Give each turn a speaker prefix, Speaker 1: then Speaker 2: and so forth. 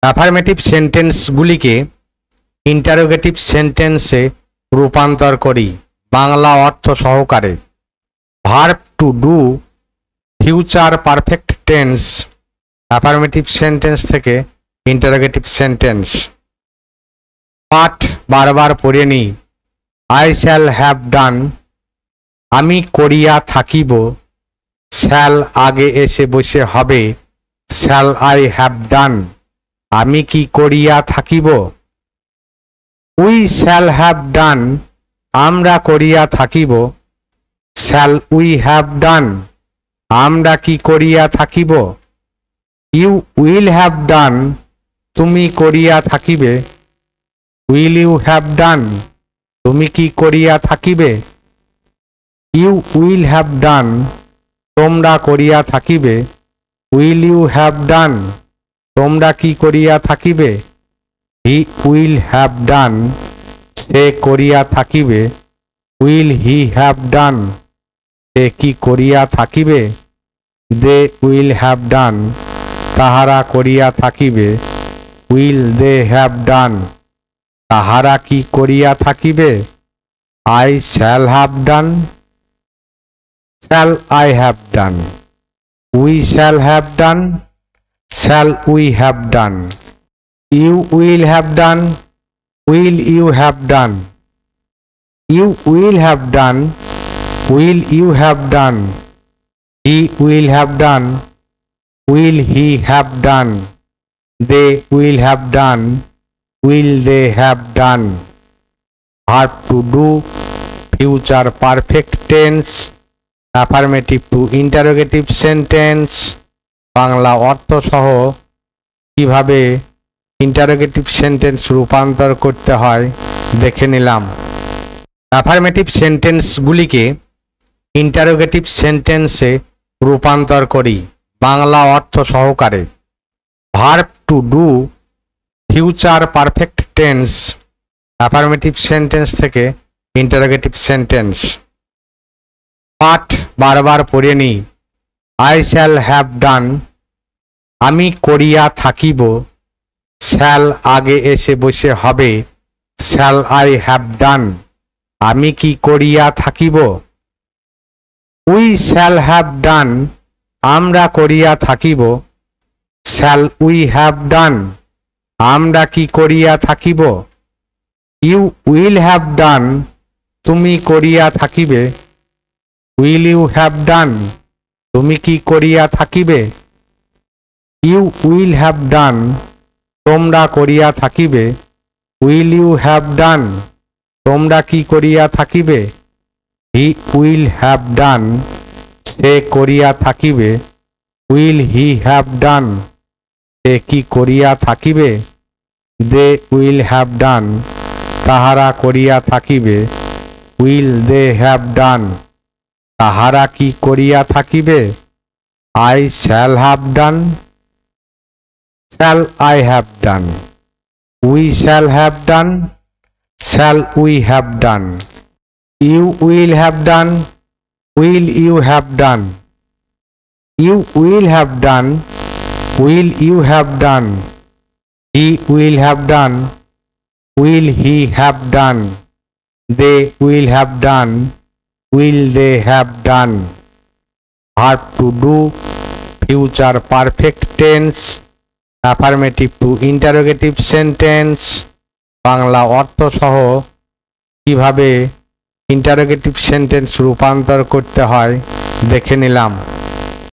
Speaker 1: Affirmative সেন্টেন্সগুলিকে interrogative সেন্টেন্সে রূপান্তর করি বাংলা অর্থ সহকারে। Verb to do future perfect tense affirmative sentence থেকে ইন্টারোগেটিভ সেন্টেন্স। পাঠ বারবার পড়ে নিই। আই শ্যাল হ্যাভ ডান, আমি করিয়া থাকিব। শ্যাল আগে এসে বসে হবে শ্যাল আই হ্যাভ ডান, আমি কি করিয়া থাকিব। উই শ্যাল হ্যাভ ডান, আমরা করিয়া থাকিব। শ্যাল উই হ্যাভ ডান, আমরা কি করিয়া থাকিব। ইউ উইল হ্যাভ ডান, তুমি করিয়া থাকিবে। উইল ইউ হ্যাভ ডান, তুমি কি করিয়া থাকিবে। ইউ উইল হ্যাভ ডান, তোমরা করিয়া থাকিবে। উইল ইউ হ্যাভ ডান, তোমরা কি করিয়া থাকিবে। হি উইল হ্যাভ ডান, সে করিয়া থাকিবে। উইল হি হ্যাভ ডান, সে কি করিয়া থাকিবে। দে উইল হ্যাভ ডান, তাহারা করিয়া থাকিবে। উইল দে হ্যাভ ডান, তাহারা কি করিয়া থাকিবে। I shall have done, shall I have done. We shall have done, shall we have done. You will have done, will you have done. You will have done, will you have done. He will have done, will he have done. They will have done, will they have done. Verb to do future perfect tense affirmative to interrogative sentence. Bangla অর্থ সহ কিভাবে interrogative sentence রূপান্তর করতে হয় দেখে নিলাম। Affirmative সেন্টেন্সগুলিকে interrogative সেন্টেন্সে রূপান্তর করি বাংলা অর্থ সহকারে। Verb to do future perfect tense affirmative sentence থেকে ইন্টারোগেটিভ সেন্টেন্স। পাঠ বারবার পড়ে নিই। আই শ্যাল হ্যাভ ডান, আমি করিয়া থাকিব। শ্যাল আগে এসে বসে হবে শ্যাল আই হ্যাভ ডান, আমি কি করিয়া থাকিব। উই শ্যাল হ্যাভ ডান, আমরা করিয়া থাকিব। শ্যাল উই হ্যাভ ডান, আমরা কি করিয়া থাকিব। ইউ উইল হ্যাভ ডান, তুমি করিয়া থাকিবে। উইল ইউ হ্যাভ ডান, তুমি কি করিয়া থাকিবে। ইউ উইল হ্যাভ ডান, তোমরা করিয়া থাকিবে। উইল ইউ হ্যাভ ডান, তোমরা কি করিয়া থাকিবে। হি উইল হ্যাভ ডান, সে করিয়া থাকিবে। উইল হি হ্যাভ ডান, সে কি করিয়া থাকিবে। দে উইল হ্যাভ ডান, তাহারা করিয়া থাকিবে। উইল দে হ্যাভ ডান, তাহারা কি করিয়া থাকিবে। I shall have done, shall I have done. We shall have done, shall we have done. You will have done, will you have done. You will have done, will you have done. He will have done, will he have done. They will have done, will they have done. Verb to do future perfect tense affirmative to interrogative sentence. Bangla অর্থ সহ কিভাবে interrogative sentence রূপান্তর করতে হয় দেখে নিলাম।